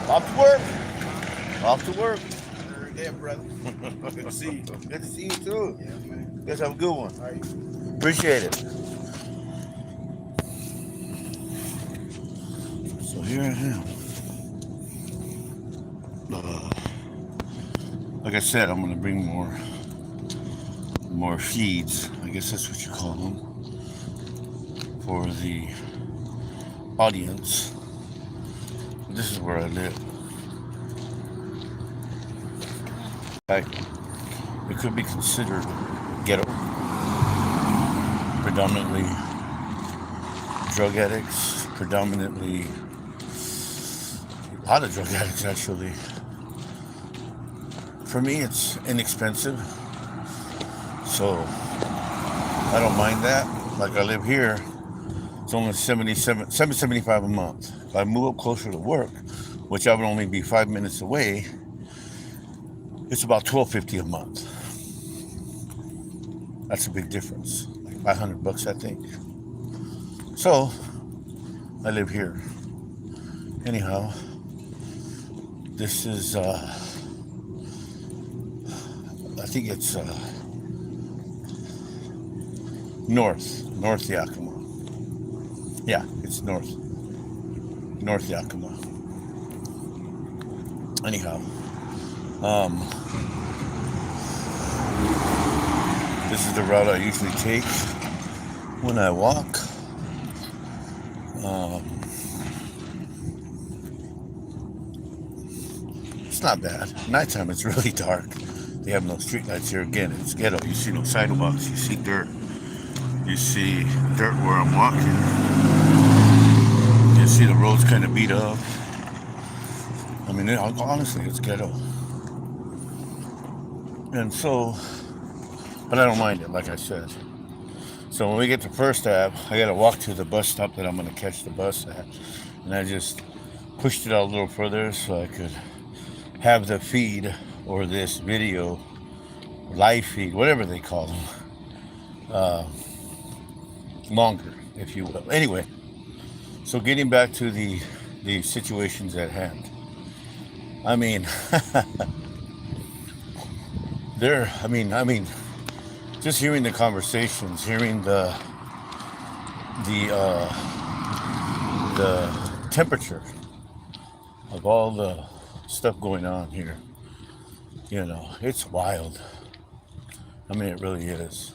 Off to work. Off to work. Yeah, brother. Good to see you. Good to see you too. Yeah, man. You guys have a good one. All right. Appreciate it. So here I am. Like I said, I'm gonna bring more feeds. I guess that's what you call them for the audience. This is where I live. It could be considered ghetto, predominantly drug addicts, predominantly a lot of drug addicts actually. For me, it's inexpensive, so I don't mind that. Like I live here, it's only $7.75 a month. If I move up closer to work, which I would only be 5 minutes away, it's about $12.50 a month. That's a big difference, like $500, I think. So I live here. Anyhow, this is I think it's north Yakima. Yeah, it's north Yakima. Anyhow, this is the route I usually take when I walk. It's not bad. Nighttime it's really dark. They have no street lights here. Again, it's ghetto. You see no sidewalks. You see dirt. You see dirt where I'm walking. You see the roads kind of beat up. I mean, honestly, it's ghetto. And so, but I don't mind it, like I said. So when we get to First Ave, I gotta walk to the bus stop that I'm gonna catch the bus at. And I just pushed it out a little further so I could have the feed or this video, live feed, whatever they call them, longer, if you will. Anyway, so getting back to the situations at hand. I mean, just hearing the conversations, hearing the temperature of all the stuff going on here, you know, it's wild. I mean, it really is.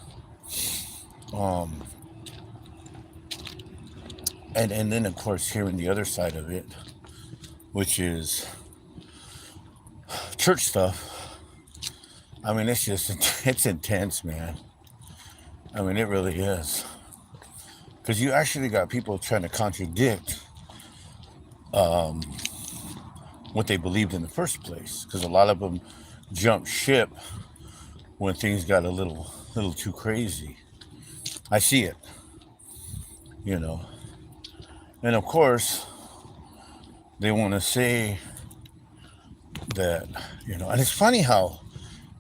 And then of course hearing the other side of it, which is church stuff. I mean, it's just, it's intense, man. I mean, it really is. Because you actually got people trying to contradict what they believed in the first place. Because a lot of them jumped ship when things got a little too crazy. I see it, you know. And of course, they want to say that, you know, and it's funny how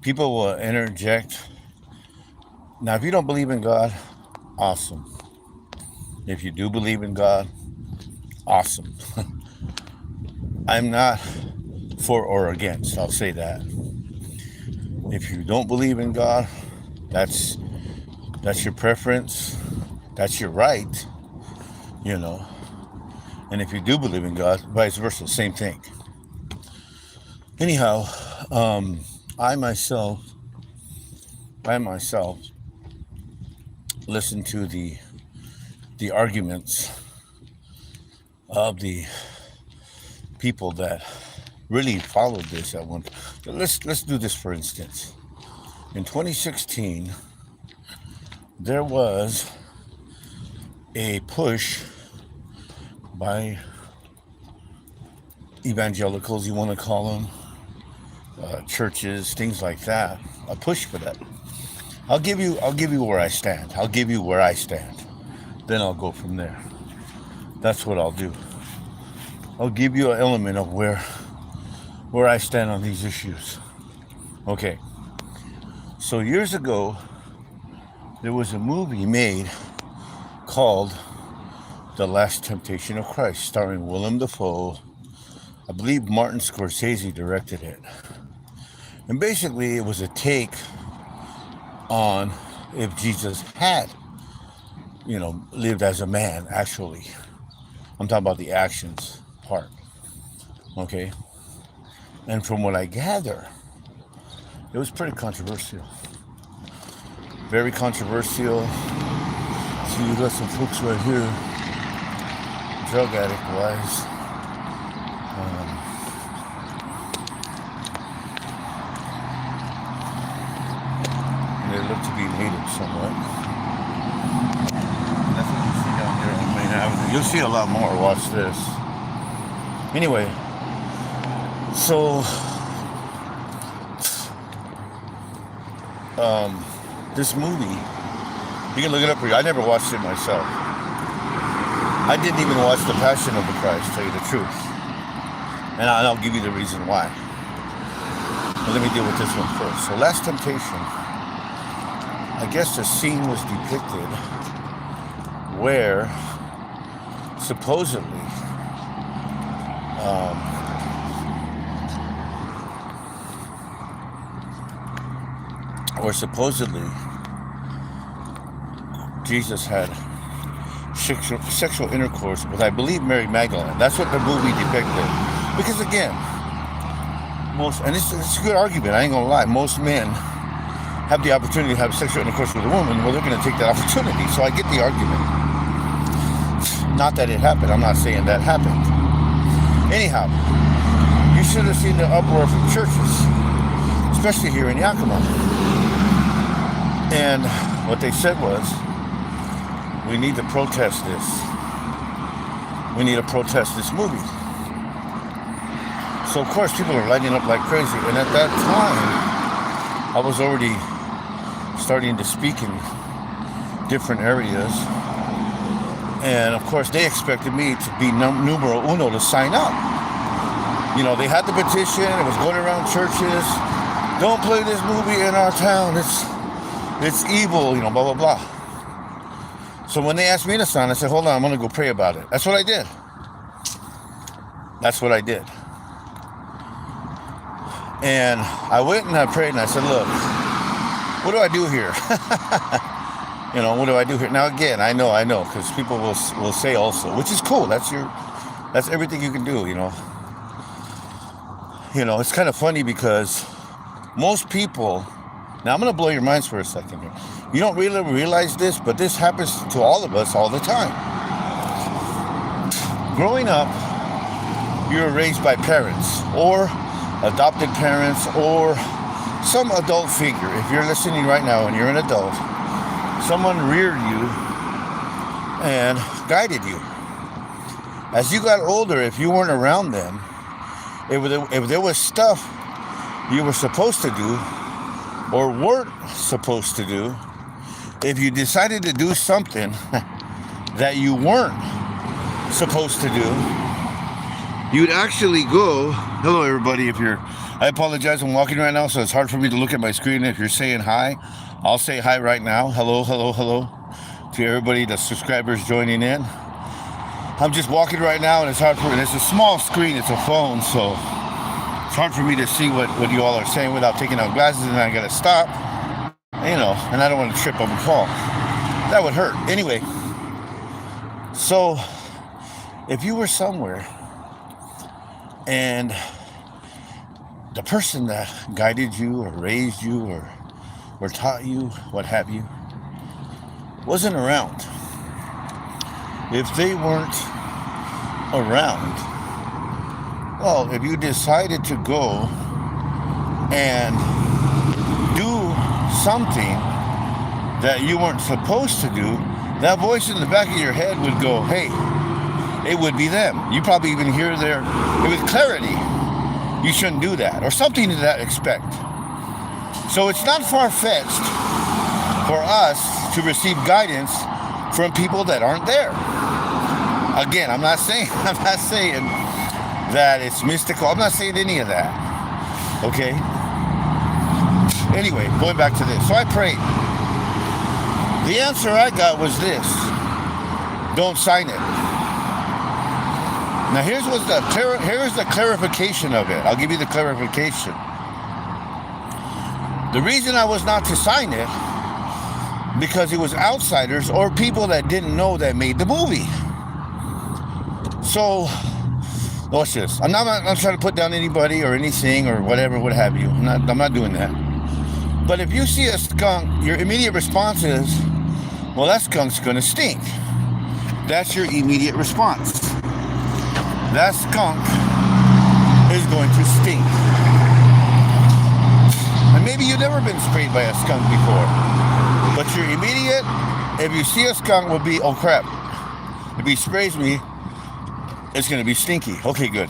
people will interject. Now, if you don't believe in God, awesome. If you do believe in God, awesome. I'm not for or against, I'll say that. If you don't believe in God, that's your preference, that's your right, you know. And if you do believe in God, vice versa, same thing. Anyhow, I myself listen to the arguments of the people that really followed this at one. Let's do this for instance. In 2016, there was a push by evangelicals, you want to call them, churches, things like that. A push for that. I'll give you where I stand. I'll give you where I stand. Then I'll go from there. That's what I'll do. I'll give you an element of where I stand on these issues. Okay. So years ago, there was a movie made called The Last Temptation of Christ, starring Willem Dafoe. I believe Martin Scorsese directed it. And basically, it was a take on if Jesus had, lived as a man, actually. I'm talking about the actions part. Okay? And from what I gather, it was pretty controversial. Very controversial. See, you got some folks right here, drug addict wise. They look to be native somewhat. And that's what you see down here on Main Avenue. You'll see a lot more. Watch this. Anyway, so this movie, you can look it up for you. I never watched it myself. I didn't even watch The Passion of the Christ, to tell you the truth. And I'll give you the reason why. But let me deal with this one first. So Last Temptation, I guess the scene was depicted where supposedly Jesus had sexual intercourse with, I believe, Mary Magdalene. That's what the movie depicted. Because again, and it's a good argument, I ain't gonna lie, most men have the opportunity to have sexual intercourse with a woman, well, they're gonna take that opportunity. So I get the argument. Not that it happened, I'm not saying that happened. Anyhow, you should have seen the uproar from churches, especially here in Yakima. And what they said was, we need to protest this. We need to protest this movie. So of course people are lighting up like crazy. And at that time, I was already starting to speak in different areas. And of course they expected me to be numero uno to sign up. They had the petition, it was going around churches. Don't play this movie in our town, it's evil, blah, blah, blah. So when they asked me to sign, I said, hold on, I'm going to go pray about it. That's what I did. And I went and I prayed and I said, look, what do I do here? What do I do here? Now, again, I know, because people will say also, which is cool. That's everything you can do, It's kind of funny because most people, now I'm going to blow your minds for a second here. You don't really realize this, but this happens to all of us all the time. Growing up, you were raised by parents or adopted parents or some adult figure. If you're listening right now and you're an adult, someone reared you and guided you. As you got older, if you weren't around them, if there was stuff you were supposed to do or weren't supposed to do, if you decided to do something that you weren't supposed to do, you'd actually go, hello everybody, I apologize, I'm walking right now, so it's hard for me to look at my screen. If you're saying hi, I'll say hi right now. Hello to everybody, the subscribers joining in. I'm just walking right now and it's a small screen, it's a phone, so it's hard for me to see what you all are saying without taking out glasses, and I gotta stop. And I don't want to trip up and fall. That would hurt. Anyway, so if you were somewhere and the person that guided you or raised you or taught you, what have you, wasn't around, if they weren't around, well, if you decided to go and do something that you weren't supposed to do, that voice in the back of your head would go, hey, it would be them. You probably even hear with clarity, you shouldn't do that, or something to that effect. So it's not far-fetched for us to receive guidance from people that aren't there. Again, I'm not saying that it's mystical. I'm not saying any of that. Okay? Anyway, going back to this. So I prayed. The answer I got was this: don't sign it. Now here's the clarification of it. I'll give you the clarification. The reason I was not to sign it, because it was outsiders or people that didn't know that made the movie. So, watch this. I'm not trying to put down anybody or anything or whatever, what have you. I'm not doing that. But if you see a skunk, your immediate response is, well, that skunk's gonna stink. That's your immediate response. That skunk is going to stink. And maybe you've never been sprayed by a skunk before. But your immediate, if you see a skunk, will be, oh crap. If he sprays me, it's going to be stinky. Okay, good.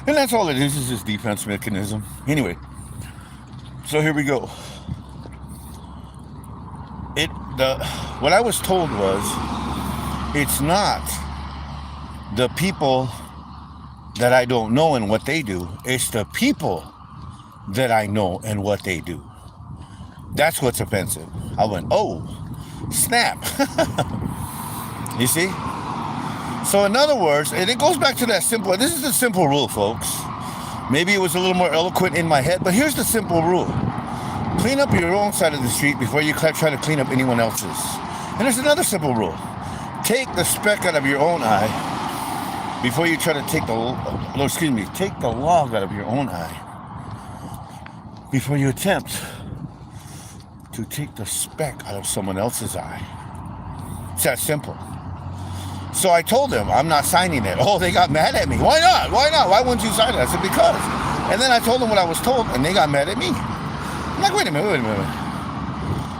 And that's all it is this defense mechanism. Anyway, so here we go. What I was told was, it's not the people that I don't know and what they do. It's the people that I know and what they do. That's what's offensive. I went, oh, snap. You see? So in other words, and it goes back to that simple, this is the simple rule, folks. Maybe it was a little more eloquent in my head, but here's the simple rule. Clean up your own side of the street before you try to clean up anyone else's. And there's another simple rule. Take the speck out of your own eye before you try to take the log out of your own eye. Before you attempt to take the speck out of someone else's eye. It's that simple. So I told them, I'm not signing it. Oh, they got mad at me. Why not? Why not? Why wouldn't you sign it? I said, because. And then I told them what I was told, and they got mad at me. I'm like, wait a minute.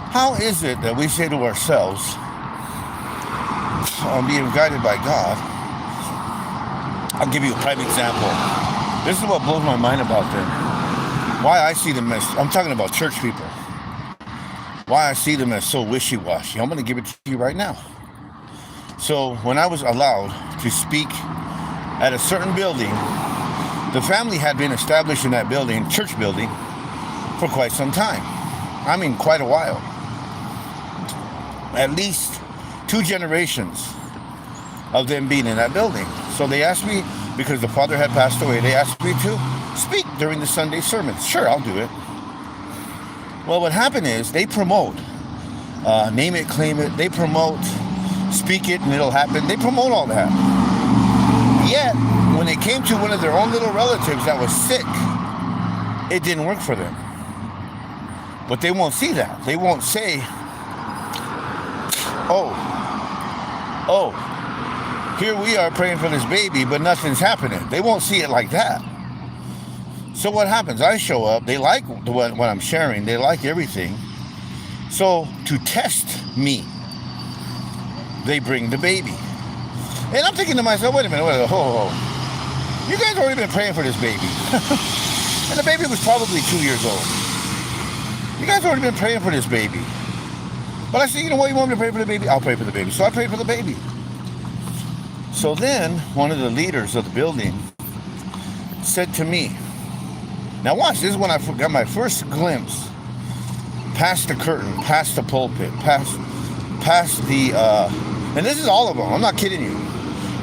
How is it that we say to ourselves, I'm being guided by God? I'll give you a prime example. This is what blows my mind about them. Why I see them as, I'm talking about church people. Why I see them as so wishy-washy. I'm going to give it to you right now. So when I was allowed to speak at a certain building, the family had been established in that building, church building, for quite some time. I mean, quite a while. At least 2 generations of them being in that building. So they asked me, because the father had passed away, they asked me to speak during the Sunday sermons. Sure, I'll do it. Well, what happened is they promote, name it, claim it. They promote, speak it and it'll happen. They promote all that. Yet, when it came to one of their own little relatives that was sick, it didn't work for them. But they won't see that. They won't say, oh, here we are praying for this baby, but nothing's happening. They won't see it like that. So what happens? I show up. They like what I'm sharing. They like everything. So to test me, they bring the baby. And I'm thinking to myself, wait a minute, you guys already been praying for this baby. And the baby was probably 2 years old. You guys already been praying for this baby. But I said, you know what, you want me to pray for the baby? I'll pray for the baby. So I prayed for the baby. So then one of the leaders of the building said to me, now watch, this is when I got my first glimpse past the curtain, past the pulpit, past the, and this is all of them, I'm not kidding you.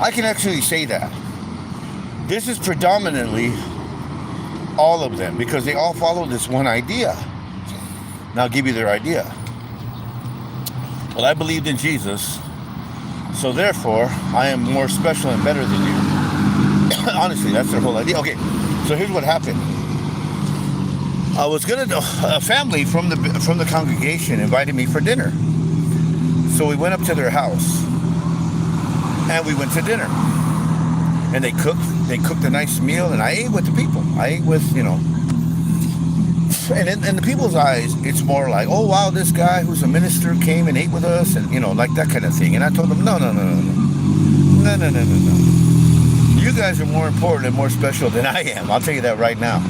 I can actually say that. This is predominantly all of them, because they all follow this one idea. Now I'll give you their idea. Well, I believed in Jesus, so therefore, I am more special and better than you. Honestly, that's their whole idea. Okay, so here's what happened. I was a family from the congregation invited me for dinner. So we went up to their house, and we went to dinner. And they cooked a nice meal, and I ate with the people. I ate with, and in the people's eyes, it's more like, oh wow, this guy who's a minister came and ate with us, and like that kind of thing. And I told them, no. You guys are more important and more special than I am. I'll tell you that right now.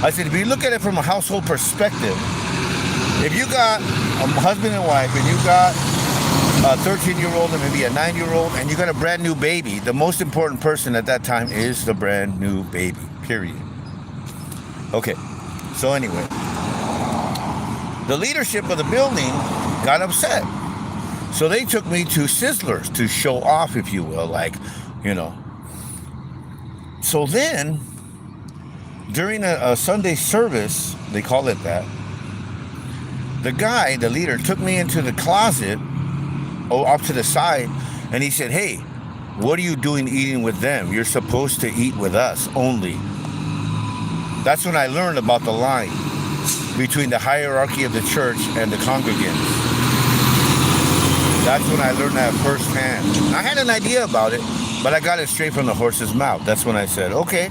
I said, if you look at it from a household perspective, if you got a husband and wife, and you got a 13-year-old and maybe a 9-year-old, and you got a brand new baby, the most important person at that time is the brand new baby, period. Okay, so anyway, the leadership of the building got upset. So they took me to Sizzlers to show off, if you will, like, So then, during a Sunday service, they call it that, the guy, the leader, took me into the closet, off to the side, and he said, hey, what are you doing eating with them? You're supposed to eat with us only. That's when I learned about the line between the hierarchy of the church and the congregants. That's when I learned that firsthand. I had an idea about it, but I got it straight from the horse's mouth. That's when I said, okay.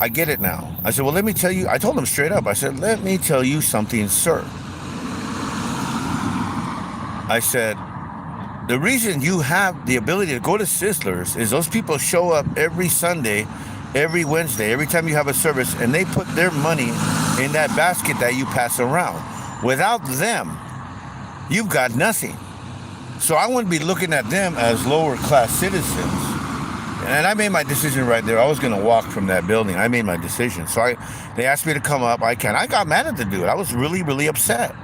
I get it now. I said, well, let me tell you. I told him straight up. I said, let me tell you something, sir. I said, the reason you have the ability to go to Sizzlers is those people show up every Sunday, every Wednesday, every time you have a service, and they put their money in that basket that you pass around. Without them, you've got nothing. So I wouldn't be looking at them as lower class citizens. And I made my decision right there. I was going to walk from that building. I made my decision. So they asked me to come up. I got mad at the dude. I was really, really upset.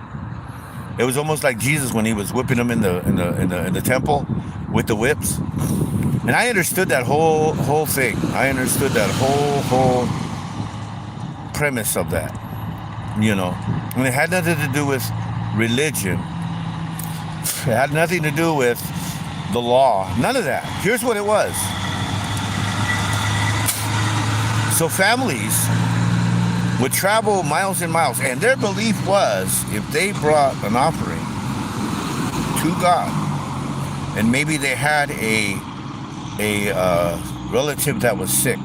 It was almost like Jesus when he was whipping them in the temple with the whips. And I understood that whole thing. I understood that whole premise of that. You know, and it had nothing to do with religion. It had nothing to do with the law. None of that. Here's what it was. So families would travel miles and miles, and their belief was if they brought an offering to God, and maybe they had a relative that was sick,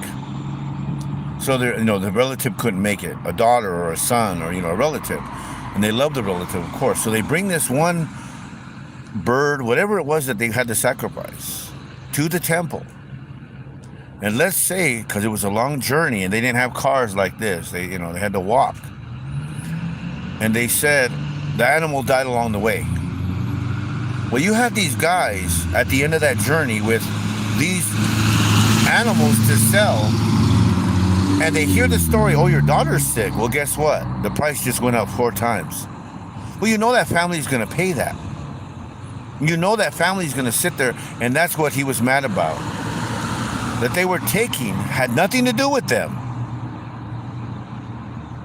so the relative couldn't make it, a daughter or a son or a relative, and they loved the relative, of course. So they bring this one bird, whatever it was that they had to sacrifice, to the temple. And let's say, because it was a long journey and they didn't have cars like this, they had to walk. And they said the animal died along the way. Well, you have these guys at the end of that journey with these animals to sell, and they hear the story, oh, your daughter's sick. Well, guess what? The price just went up 4 times. Well, you know that family's going to pay that. You know that family's going to sit there, and that's what he was mad about. That they were taking had nothing to do with them.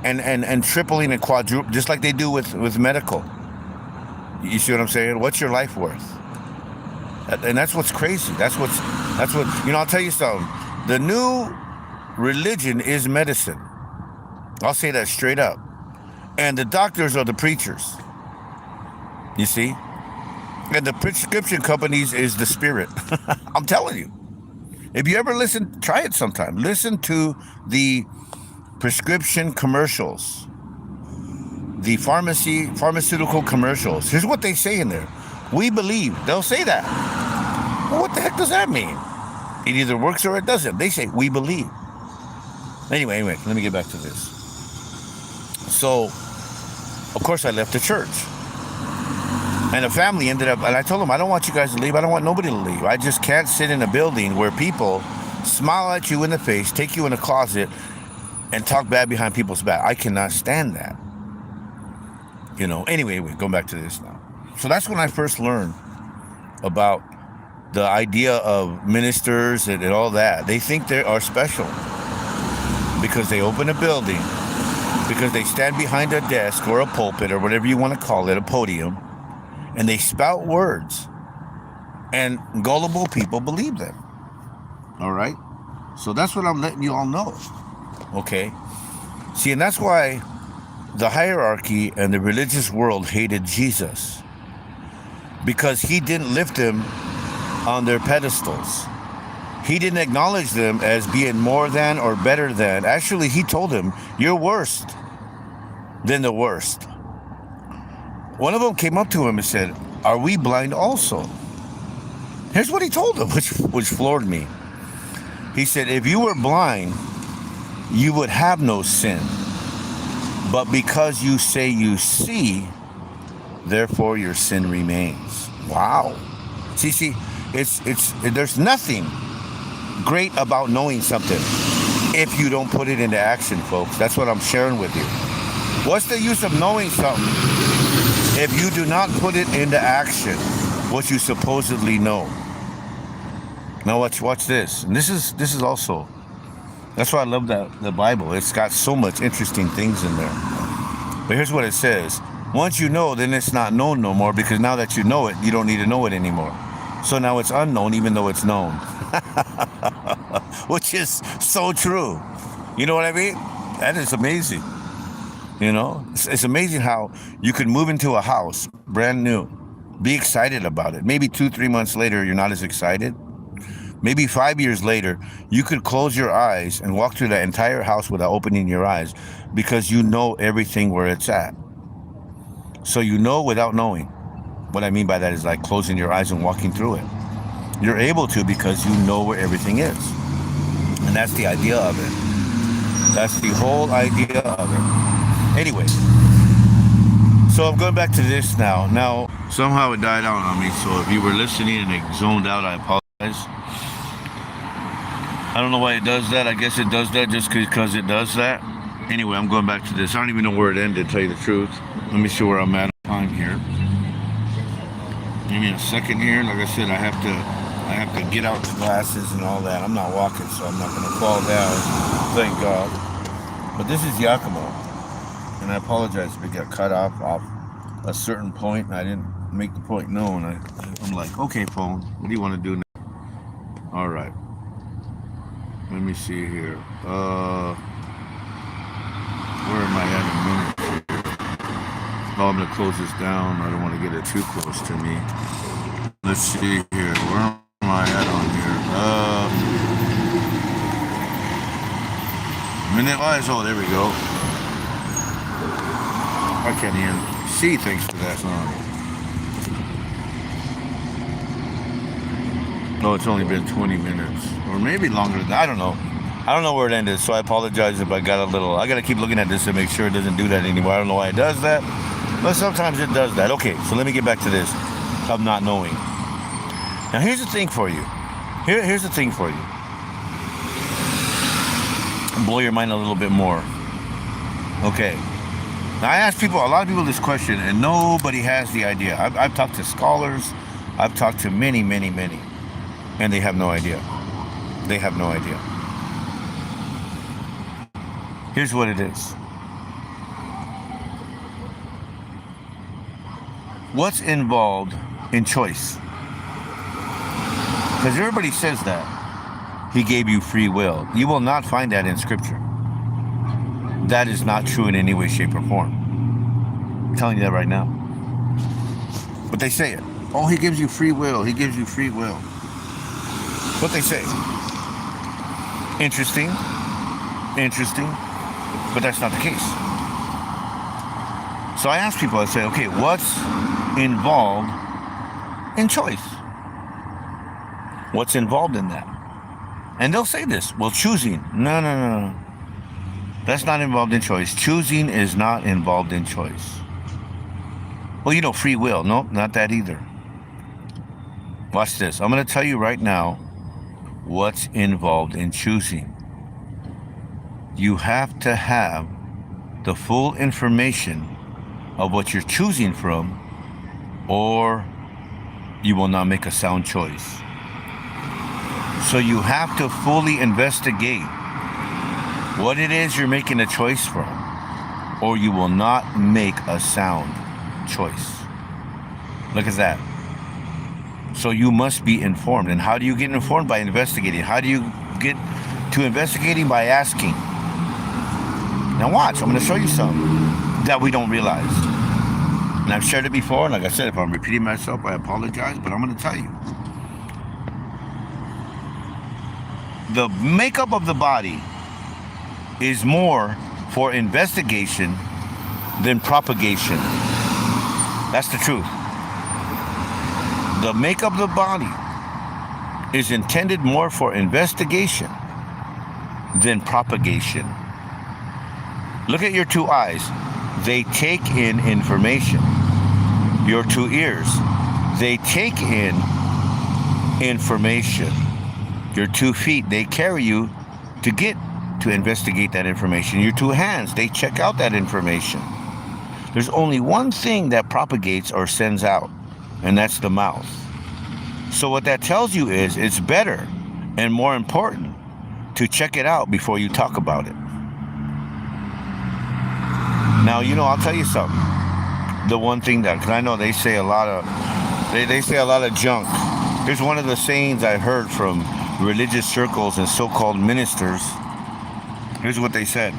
And tripling and quadrupling, just like they do with medical. You see what I'm saying? What's your life worth? And that's what's crazy. That's what, I'll tell you something. The new religion is medicine. I'll say that straight up. And the doctors are the preachers. You see? And the prescription companies is the spirit. I'm telling you. If you ever listen, try it sometime. Listen to the prescription commercials, the pharmaceutical commercials. Here's what they say in there. We believe. They'll say that. Well, what the heck does that mean? It either works or it doesn't. They say, we believe. Anyway, let me get back to this. So, of course, I left the church. And the family ended up, and I told them, I don't want you guys to leave. I don't want nobody to leave. I just can't sit in a building where people smile at you in the face, take you in a closet, and talk bad behind people's back. I cannot stand that. Anyway, going back to this now. So that's when I first learned about the idea of ministers and all that. They think they are special because they open a building, because they stand behind a desk or a pulpit or whatever you want to call it, a podium, and they spout words, and gullible people believe them. All right? So that's what I'm letting you all know. Okay? See, and that's why the hierarchy and the religious world hated Jesus, because he didn't lift them on their pedestals. He didn't acknowledge them as being more than or better than. Actually, he told them, you're worse than the worst. One of them came up to him and said, are we blind also? Here's what he told them, which floored me. He said, if you were blind, you would have no sin. But because you say you see, therefore your sin remains. Wow. See, there's nothing great about knowing something if you don't put it into action, folks. That's what I'm sharing with you. What's the use of knowing something if you do not put it into action, what you supposedly know? Now watch this. And this is also, that's why I love the Bible. It's got so much interesting things in there. But here's what it says. Once you know, then it's not known no more, because now that you know it, you don't need to know it anymore. So now it's unknown even though it's known. Which is so true. You know what I mean? That is amazing. You know, it's amazing how you could move into a house brand new, be excited about it. Maybe 2-3 months later, you're not as excited. Maybe 5 years later, you could close your eyes and walk through that entire house without opening your eyes, because you know everything where it's at. So you know without knowing. What I mean by that is like closing your eyes and walking through it. You're able to, because you know where everything is. And that's the idea of it. That's the whole idea of it. Anyway, so I'm going back to this now. Now, somehow it died out on me, so if you were listening and it zoned out, I apologize. I don't know why it does that. I guess it does that just because it does that. Anyway, I'm going back to this. I don't even know where it ended, to tell you the truth. Let me see where I'm at on time here. Give me a second here. Like I said, I have to get out the glasses and all that. I'm not walking, so I'm not going to fall down. Thank God. But this is Yakima. And I apologize if it got cut off a certain point and I didn't make the point known. I'm like, okay, phone, what do you want to do now? All right. Let me see here. Where am I at in a minute here? Oh, I'm going to close this down. I don't want to get it too close to me. Let's see here. Where am I at on here? Minute-wise. Oh, there we go. I can't even see thanks to that song. No, it's only been 20 minutes. Or maybe longer than that. I don't know. I don't know where it ended, so I apologize if I got a little... I got to keep looking at this to make sure it doesn't do that anymore. I don't know why it does that, but sometimes it does that. Okay, so let me get back to this of not knowing. Now, here's the thing for you. Here's the thing for you. Blow your mind a little bit more. Okay. Now, I ask people, a lot of people this question, and nobody has the idea. I've talked to scholars. I've talked to many, and they have no idea. They have no idea. Here's what it is. What's involved in choice? Because everybody says that. He gave you free will. You will not find that in Scripture. That is not true in any way, shape, or form. I'm telling you that right now. But they say it. Oh, he gives you free will. He gives you free will. What they say. Interesting. But that's not the case. So I ask people, I say, okay, what's involved in choice? What's involved in that? And they'll say this, well, choosing. No. That's not involved in choice. Choosing is not involved in choice. Well, free will. Nope, not that either. Watch this. I'm going to tell you right now what's involved in choosing. You have to have the full information of what you're choosing from, or you will not make a sound choice. So you have to fully investigate what it is you're making a choice from, or you will not make a sound choice. Look at that. So you must be informed. And how do you get informed? By investigating. How do you get to investigating? By asking. Now watch, I'm going to show you something that we don't realize. And I've shared it before, and like I said, if I'm repeating myself, I apologize, but I'm going to tell you. The makeup of the body is more for investigation than propagation. That's the truth. The makeup of the body is intended more for investigation than propagation. Look at your two eyes. They take in information. Your two ears, they take in information. Your 2 feet, they carry you to get to investigate that information. Your 2 hands, they check out that information. There's only one thing that propagates or sends out, and that's the mouth. So what that tells you is it's better And more important, to check it out before you talk about it. Now, I'll tell you something. The one thing that, because I know they say a lot of, they say a lot of junk. Here's one of the sayings I heard from religious circles and so-called ministers. Here's what they said.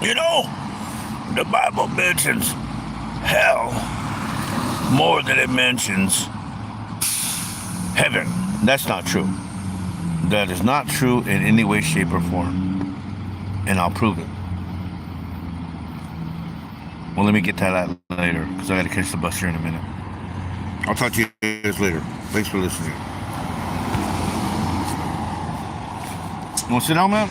The Bible mentions hell more than it mentions heaven. That's not true. That is not true in any way, shape, or form. And I'll prove it. Well, let me get to that later, because I got to catch the bus here in a minute. I'll talk to you guys later. Thanks for listening. Want to sit down, man?